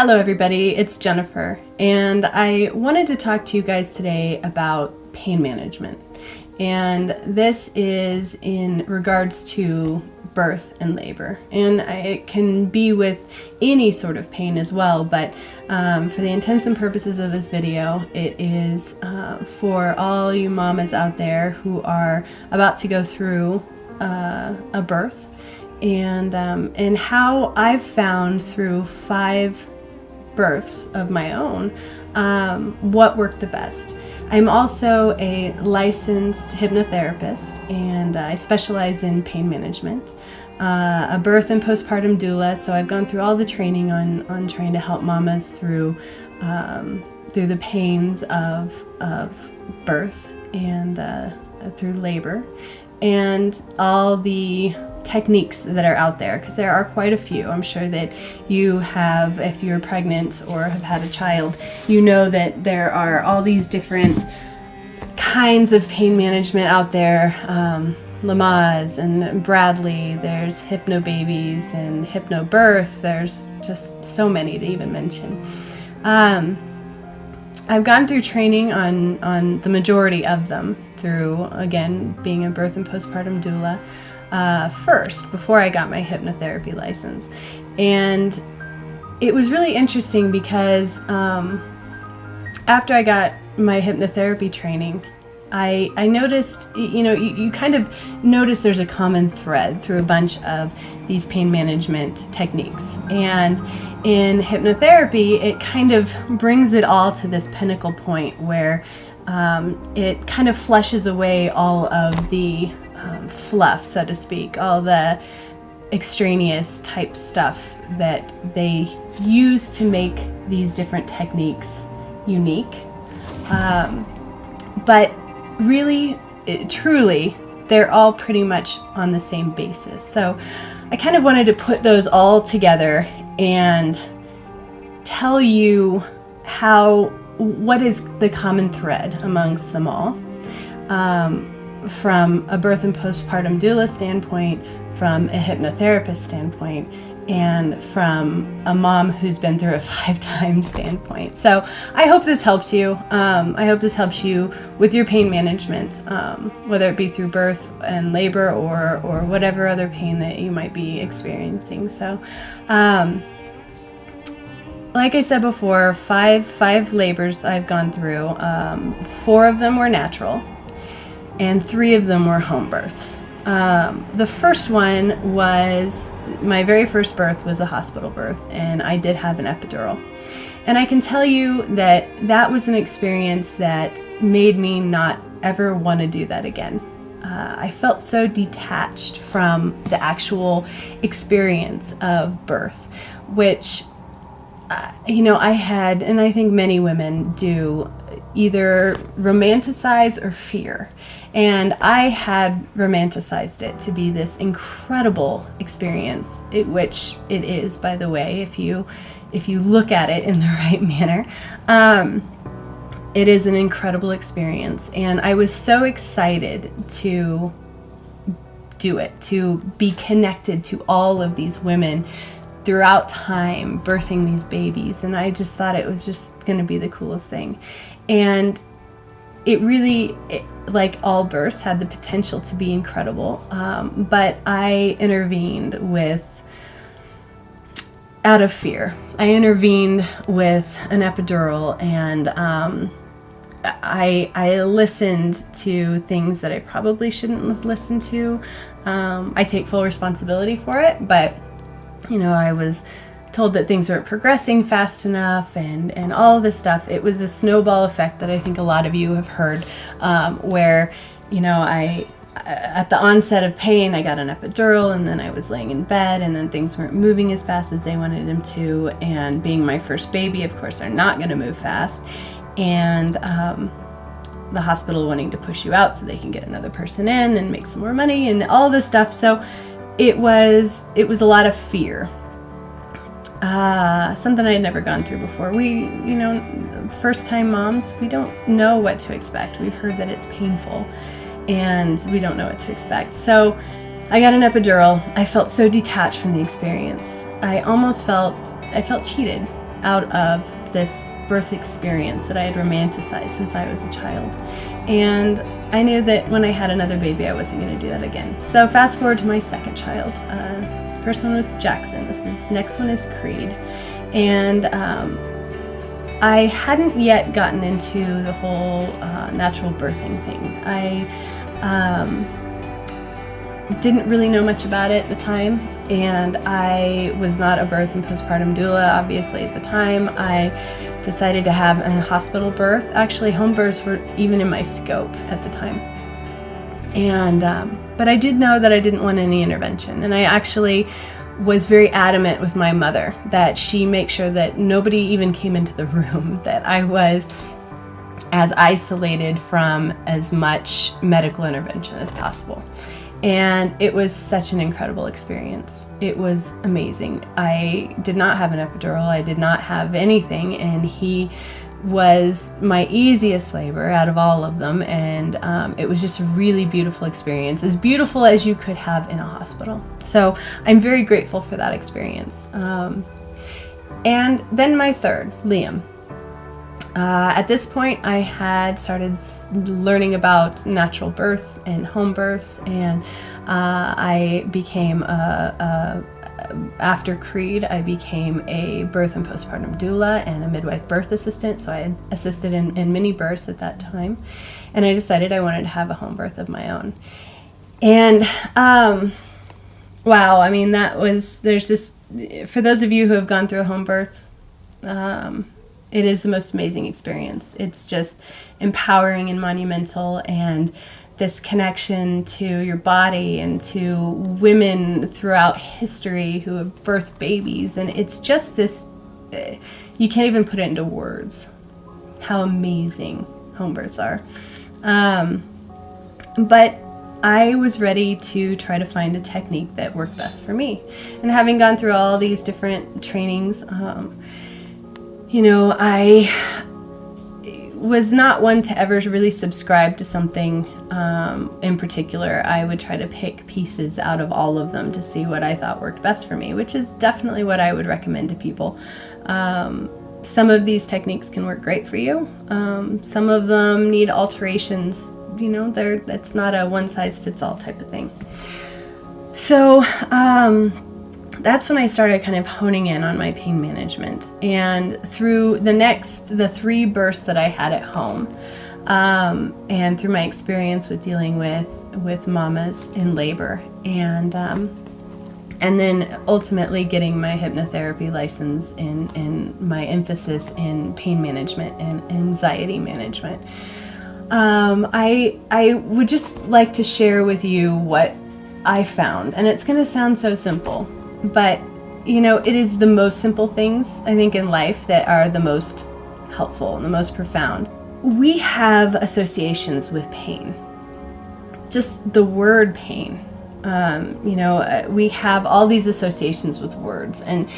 Hello everybody, it's Jennifer, and I wanted to talk to you guys today about pain management. And this is in regards to birth and labor. And it can be with any sort of pain as well, but for the intents and purposes of this video, it is for all you mamas out there who are about to go through a birth, and how I've found through 5 births of my own what worked the best. I'm also a licensed hypnotherapist, and I specialize in pain management, a birth and postpartum doula, so I've gone through all the training on trying to help mamas through the pains of birth and through labor, and all the techniques that are out there, because there are quite a few. I'm sure that you have, if you're pregnant or have had a child, you know that there are all these different kinds of pain management out there. Lamaze and Bradley, there's hypno babies and hypno birth. There's just so many to even mention. I've gone through training on the majority of them through, again, being a birth and postpartum doula first, before I got my hypnotherapy license. And it was really interesting because after I got my hypnotherapy training, I noticed, you kind of notice there's a common thread through a bunch of these pain management techniques. And in hypnotherapy, it kind of brings it all to this pinnacle point where it kind of flushes away all of the fluff, so to speak, all the extraneous type stuff that they use to make these different techniques unique. But really, truly, they're all pretty much on the same basis. So I kind of wanted to put those all together and tell you what is the common thread amongst them all. From a birth and postpartum doula standpoint, from a hypnotherapist standpoint, and from a mom who's been through it 5 times standpoint. So I hope this helps you. I hope this helps you with your pain management, whether it be through birth and labor or whatever other pain that you might be experiencing. So like I said before, five labors I've gone through. 4 of them were natural, and 3 of them were home births. The first one was, my very first birth was a hospital birth, and I did have an epidural. And I can tell you that was an experience that made me not ever want to do that again. I felt so detached from the actual experience of birth, which I had, and I think many women do, either romanticize or fear. And I had romanticized it to be this incredible experience, which it is, by the way, if you look at it in the right manner. It is an incredible experience, and I was so excited to do it, to be connected to all of these women throughout time birthing these babies, and I just thought it was just going to be the coolest thing. And it really, like all births, had the potential to be incredible, but I intervened out of fear. I intervened with an epidural, and I listened to things that I probably shouldn't have listened to. I take full responsibility for it, but I was told that things weren't progressing fast enough and all of this stuff. It was a snowball effect that I think a lot of you have heard, where, I at the onset of pain, I got an epidural, and then I was laying in bed, and then things weren't moving as fast as they wanted them to. And being my first baby, of course, they're not going to move fast. And the hospital wanting to push you out so they can get another person in and make some more money and all this stuff. So it was a lot of fear. Something I had never gone through before. We, first time moms, we don't know what to expect. We've heard that it's painful, and we don't know what to expect. So I got an epidural. I felt so detached from the experience. I felt cheated. out of this birth experience that I had romanticized since I was a child. And I knew that when I had another baby, I wasn't going to do that again. So fast forward to my second child. First one was Jackson. Next one is Creed. And I hadn't yet gotten into the whole natural birthing thing. I didn't really know much about it at the time, and I was not a birth and postpartum doula, obviously, at the time. I decided to have a hospital birth. Actually, home births were even in my scope at the time. And but I did know that I didn't want any intervention, and I actually was very adamant with my mother that she make sure that nobody even came into the room, that I was as isolated from as much medical intervention as possible. And it was such an incredible experience. It was amazing. I did not have an epidural. I did not have anything, and he was my easiest labor out of all of them, and it was just a really beautiful experience, as beautiful as you could have in a hospital. So I'm very grateful for that experience. And then my third, Liam. At this point, I had started learning about natural birth and home births, and I became after Creed, I became a birth and postpartum doula and a midwife birth assistant. So I had assisted in many births at that time, and I decided I wanted to have a home birth of my own. And wow, I mean, there's just, for those of you who have gone through a home birth, it is the most amazing experience. It's just empowering and monumental, and this connection to your body and to women throughout history who have birthed babies. And it's just this, you can't even put it into words how amazing home births are. But I was ready to try to find a technique that worked best for me. And having gone through all these different trainings, I was not one to ever really subscribe to something in particular. I would try to pick pieces out of all of them to see what I thought worked best for me, which is definitely what I would recommend to people. Some of these techniques can work great for you. Some of them need alterations. It's not a one-size-fits-all type of thing. So that's when I started kind of honing in on my pain management. And through the 3 births that I had at home, and through my experience with dealing with mamas in labor, and then ultimately getting my hypnotherapy license and my emphasis in pain management and anxiety management, I would just like to share with you what I found. And it's going to sound so simple, but it is the most simple things, I think, in life that are the most helpful and the most profound. We have associations with pain. Just the word pain. We have all these associations with words, and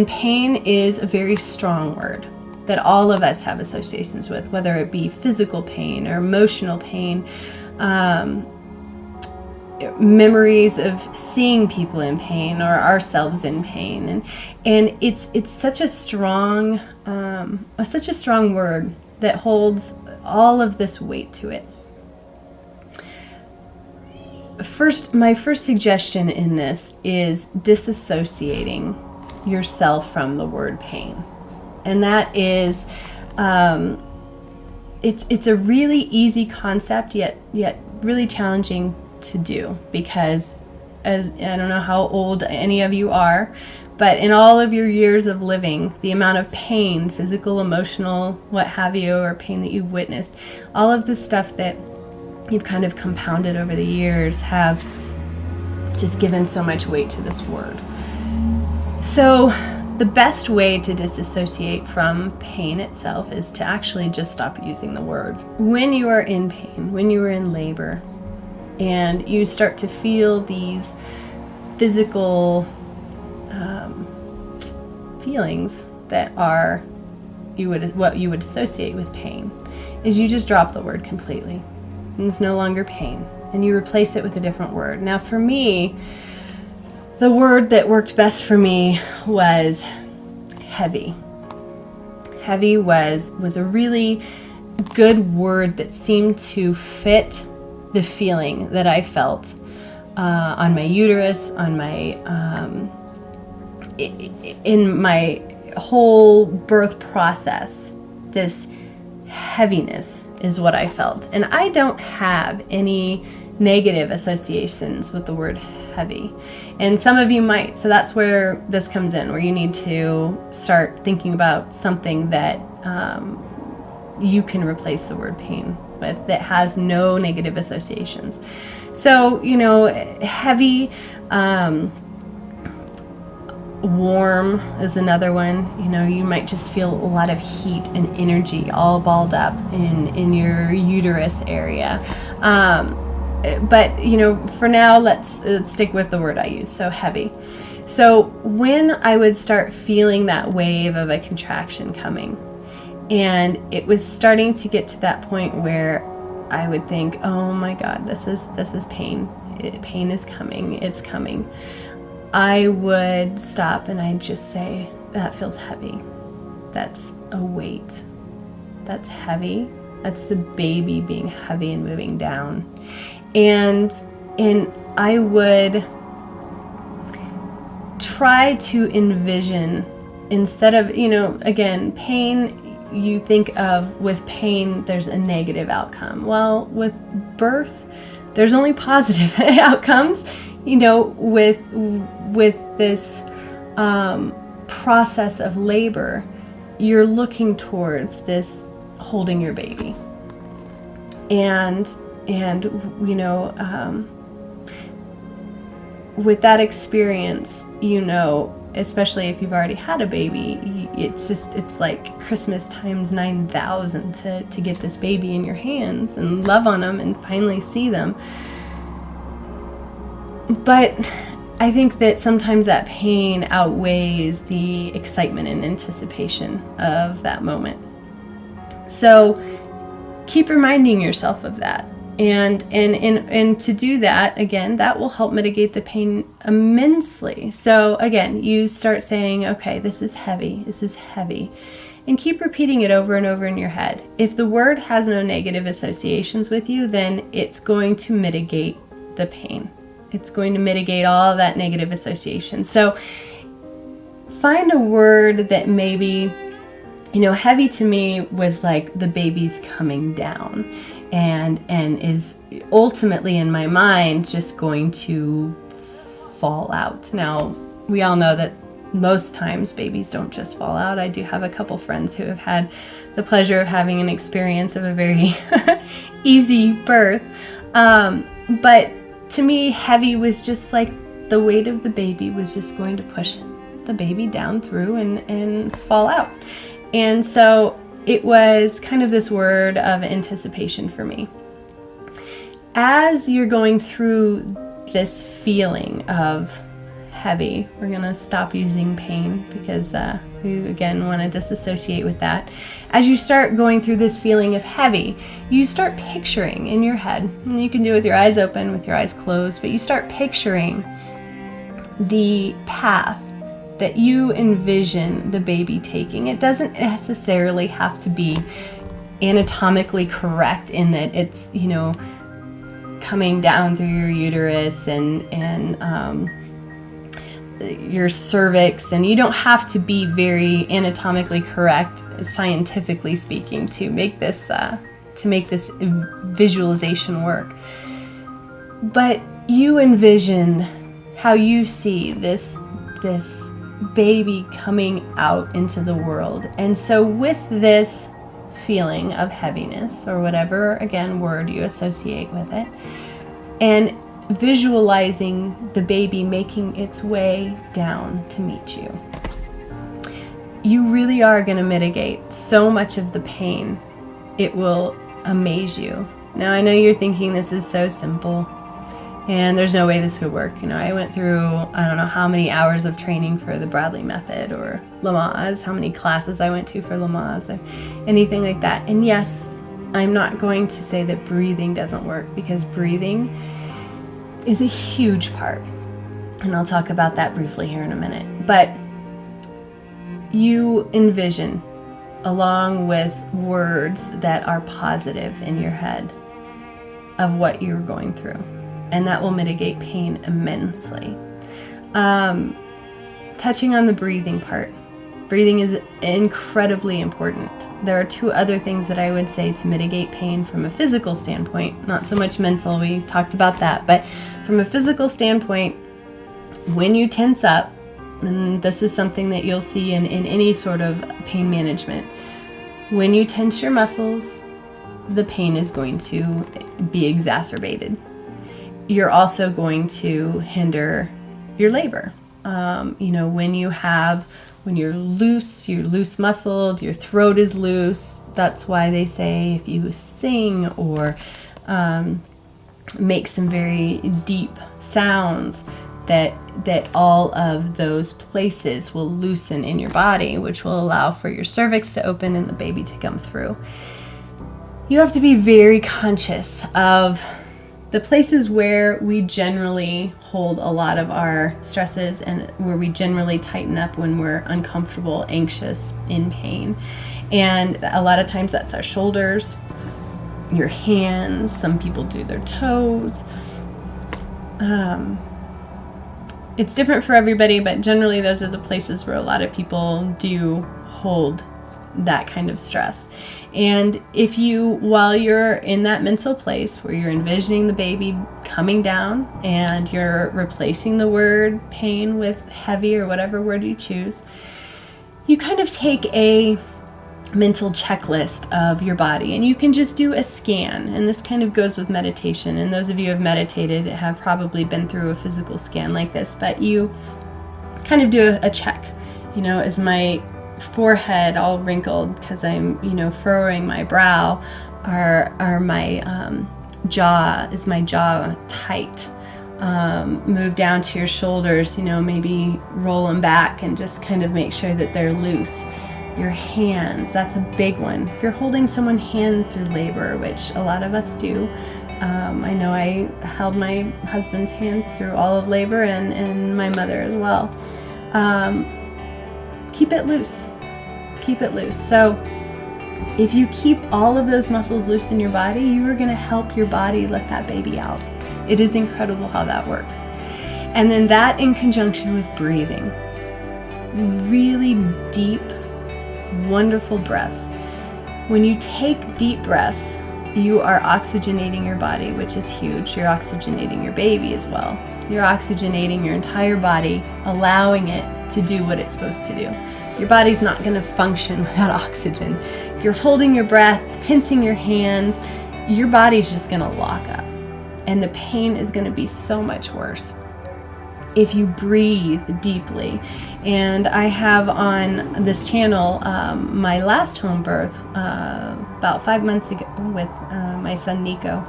pain is a very strong word that all of us have associations with, whether it be physical pain or emotional pain, memories of seeing people in pain or ourselves in pain, and it's such a strong word that holds all of this weight to it. My first suggestion in this is disassociating yourself from the word pain, and that is it's a really easy concept, yet really challenging to do, because I don't know how old any of you are, but in all of your years of living, the amount of pain, physical, emotional, what have you, or pain that you've witnessed, all of this stuff that you've kind of compounded over the years have just given so much weight to this word. So the best way to disassociate from pain itself is to actually just stop using the word. When you are in pain, when you are in labor, and you start to feel these physical feelings that are what you would associate with pain, is you just drop the word completely. And it's no longer pain, and you replace it with a different word. Now, for me, the word that worked best for me was heavy. Heavy was a really good word that seemed to fit the feeling that I felt on my uterus, on my in my whole birth process. This heaviness is what I felt, and I don't have any negative associations with the word heavy, and some of you might. So that's where this comes in, where you need to start thinking about something that you can replace the word pain with that has no negative associations. So, heavy, warm is another one. You might just feel a lot of heat and energy all balled up in your uterus area. But for now, let's stick with the word I use. So heavy. So when I would start feeling that wave of a contraction coming, and it was starting to get to that point where I would think, oh my God, this is pain. Pain is coming. It's coming. I would stop and I'd just say, that feels heavy. That's a weight. That's heavy. That's the baby being heavy and moving down. And I would try to envision, instead of, again, pain, you think of, with pain, there's a negative outcome. Well, with birth, there's only positive outcomes. With this process of labor, you're looking towards this holding your baby. And with that experience, especially if you've already had a baby, it's like Christmas times 9,000 to get this baby in your hands and love on them and finally see them. But I think that sometimes that pain outweighs the excitement and anticipation of that moment. So keep reminding yourself of that. And to do that, again, that will help mitigate the pain immensely. So again, you start saying, okay, this is heavy, and keep repeating it over and over in your head. If the word has no negative associations with you, then it's going to mitigate the pain. It's going to mitigate all that negative association. So find a word that maybe, heavy to me was like the baby's coming down and is ultimately in my mind just going to fall out. Now, we all know that most times babies don't just fall out. I do have a couple friends who have had the pleasure of having an experience of a very easy birth. But to me, heavy was just like the weight of the baby was just going to push the baby down through and fall out. And so it was kind of this word of anticipation for me. As you're going through this feeling of heavy, we're going to stop using pain because we, again, want to disassociate with that. As you start going through this feeling of heavy, you start picturing in your head, and you can do it with your eyes open, with your eyes closed, but you start picturing the path that you envision the baby taking. It doesn't necessarily have to be anatomically correct in that it's, coming down through your uterus and your cervix, and you don't have to be very anatomically correct, scientifically speaking, to make this visualization work. But you envision how you see this baby coming out into the world. And so with this feeling of heaviness, or whatever, again, word you associate with it, and visualizing the baby making its way down to meet you, you really are going to mitigate so much of the pain. It will amaze you. Now, I know you're thinking this is so simple and there's no way this would work. I went through, I don't know how many hours of training for the Bradley method or Lamaze, how many classes I went to for Lamaze or anything like that. And yes, I'm not going to say that breathing doesn't work, because breathing is a huge part. And I'll talk about that briefly here in a minute. But you envision along with words that are positive in your head of what you're going through. And that will mitigate pain immensely. Touching on the breathing part. Breathing is incredibly important. There are two other things that I would say to mitigate pain from a physical standpoint, not so much mental, we talked about that, but from a physical standpoint, when you tense up, and this is something that you'll see in any sort of pain management, when you tense your muscles, the pain is going to be exacerbated. You're also going to hinder your labor. When you're loose muscled, your throat is loose. That's why they say if you sing or make some very deep sounds, that all of those places will loosen in your body, which will allow for your cervix to open and the baby to come through. You have to be very conscious of the places where we generally hold a lot of our stresses and where we generally tighten up when we're uncomfortable, anxious, in pain. And a lot of times that's our shoulders, your hands, some people do their toes. It's different for everybody, but generally those are the places where a lot of people do hold that kind of stress. And if while you're in that mental place where you're envisioning the baby coming down and you're replacing the word pain with heavy or whatever word you choose, you kind of take a mental checklist of your body and you can just do a scan. And this kind of goes with meditation. And those of you who have meditated have probably been through a physical scan like this, but you kind of do a check. Is my forehead all wrinkled because I'm, furrowing my brow? Are my is my jaw tight? Move down to your shoulders, maybe roll them back and just kind of make sure that they're loose. Your hands, that's a big one. If you're holding someone's hand through labor, which a lot of us do, I know I held my husband's hands through all of labor and my mother as well. Keep it loose. Keep it loose. So if you keep all of those muscles loose in your body, you are going to help your body let that baby out. It is incredible how that works. And then that in conjunction with breathing. Really deep, wonderful breaths. When you take deep breaths, you are oxygenating your body, which is huge. You're oxygenating your baby as well. You're oxygenating your entire body, allowing it to do what it's supposed to do. Your body's not going to function without oxygen. If you're holding your breath, tensing your hands, your body's just going to lock up. And the pain is going to be so much worse if you breathe deeply. And I have on this channel my last home birth about 5 months ago with my son Nico.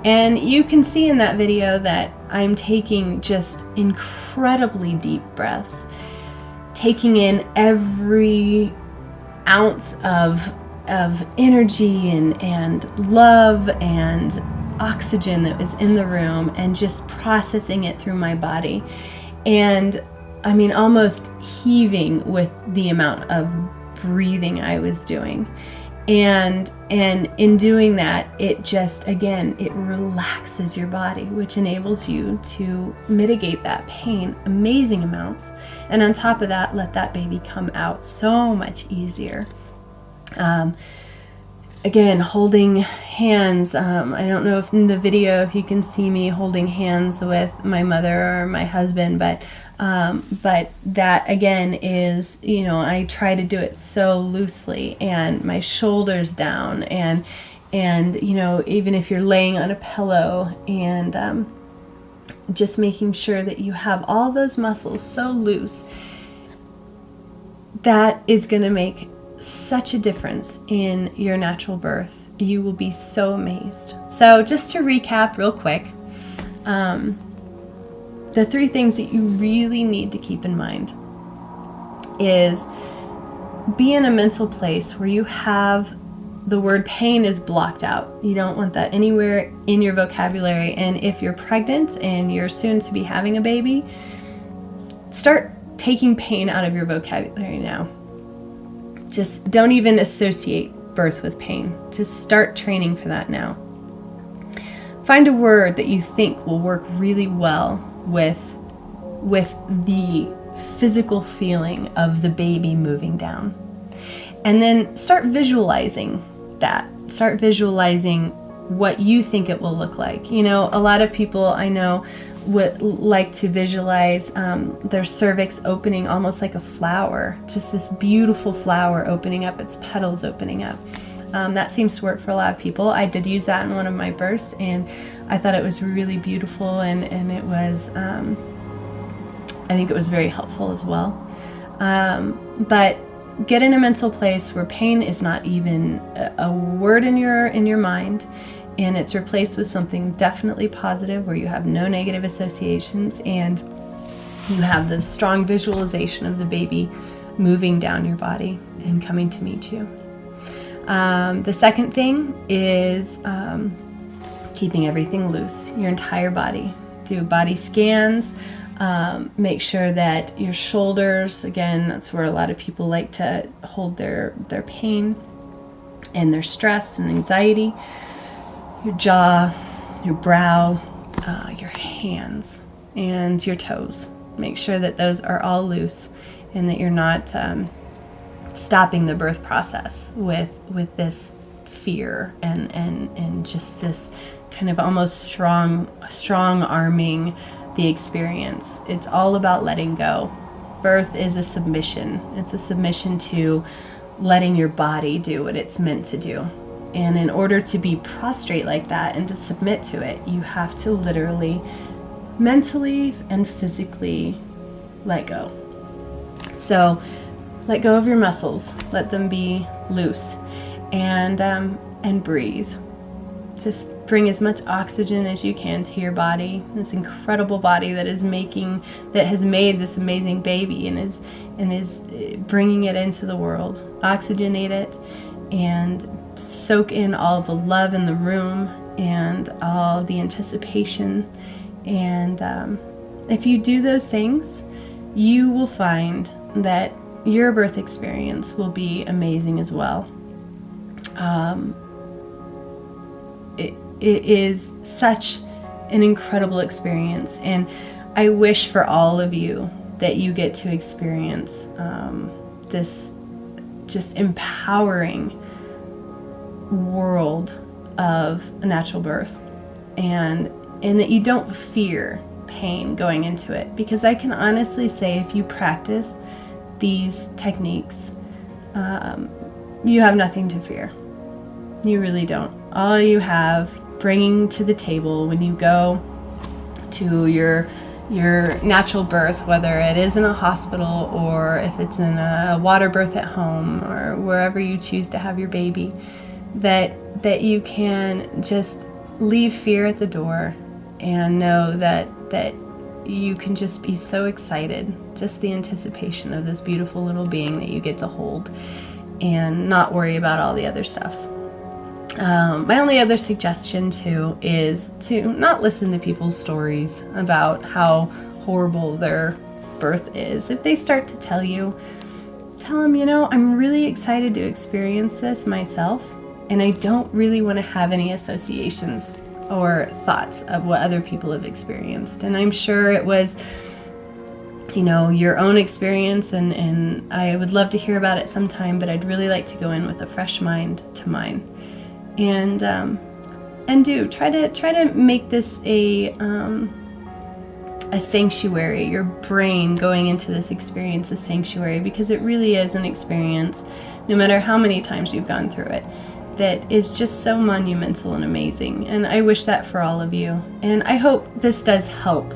And you can see in that video that I'm taking just incredibly deep breaths, taking in every ounce of energy and love and oxygen that was in the room and just processing it through my body. And I mean, almost heaving with the amount of breathing I was doing. And in doing that, it just, again, it relaxes your body, which enables you to mitigate that pain amazing amounts. And on top of that, let that baby come out so much easier. Again, holding hands. I don't know if in the video, if you can see me holding hands with my mother or my husband, but that again is, I try to do it so loosely and my shoulders down and even if you're laying on a pillow and just making sure that you have all those muscles so loose, that is going to make such a difference in your natural birth. You will be so amazed. So just to recap real quick, the 3 things that you really need to keep in mind is be in a mental place where you have the word pain is blocked out. You don't want that anywhere in your vocabulary. And if you're pregnant and you're soon to be having a baby, start taking pain out of your vocabulary now. Just don't even associate birth with pain. Just start training for that now. Find a word that you think will work really well with the physical feeling of the baby moving down. And then start visualizing that. Start visualizing what you think it will look like. You know, a lot of people I know would like to visualize their cervix opening almost like a flower, just this beautiful flower opening up, its petals opening up. That seems to work for a lot of people. I did use that in one of my births, and I thought it was really beautiful, and it was, I think it was very helpful as well. But get in a mental place where pain is not even a word in your mind, and it's replaced with something definitely positive where you have no negative associations, and you have the strong visualization of the baby moving down your body and coming to meet you. The second thing is keeping everything loose, your entire body. Do body scans. Make sure that your shoulders, again, that's where a lot of people like to hold their pain and their stress and anxiety. Your jaw, your brow, your hands, and your toes. Make sure that those are all loose and that you're not stopping the birth process with this fear and just this kind of almost strong arming the experience. It's all about letting go. Birth is a submission. It's a submission to letting your body do what it's meant to do. And in order to be prostrate like that and to submit to it, you have to literally, mentally and physically let go. So let go of your muscles. Let them be loose, and breathe. Just bring as much oxygen as you can to your body, this incredible body that has made this amazing baby and is bringing it into the world. Oxygenate it and soak in all the love in the room and all the anticipation. And if you do those things, you will find that your birth experience will be amazing as well. It is such an incredible experience, and I wish for all of you that you get to experience this just empowering world of a natural birth, and that you don't fear pain going into it, because I can honestly say if you practice these techniques, you have nothing to fear. You really don't. All you have bringing to the table when you go to your natural birth, whether it is in a hospital or if it's in a water birth at home or wherever you choose to have your baby, that you can just leave fear at the door and know that you can just be so excited, just the anticipation of this beautiful little being that you get to hold, and not worry about all the other stuff. My only other suggestion too is to not listen to people's stories about how horrible their birth is. If they start to tell them, I'm really excited to experience this myself, and I don't really want to have any associations or thoughts of what other people have experienced. And I'm sure it was, your own experience, and I would love to hear about it sometime, but I'd really like to go in with a fresh mind to mine. And try to make this a sanctuary, your brain going into this experience a sanctuary, because it really is an experience, no matter how many times you've gone through it, that is just so monumental and amazing. And I wish that for all of you. And I hope this does help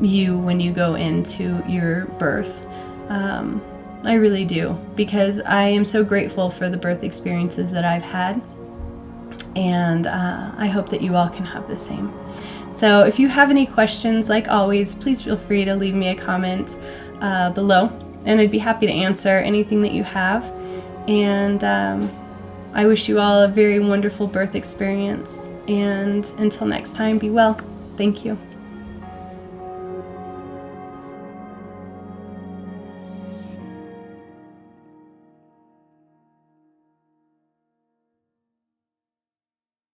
you when you go into your birth. I really do, because I am so grateful for the birth experiences that I've had, and I hope that you all can have the same. So if you have any questions, like always, please feel free to leave me a comment below, and I'd be happy to answer anything that you have. And I wish you all a very wonderful birth experience, and until next time, be well. Thank you.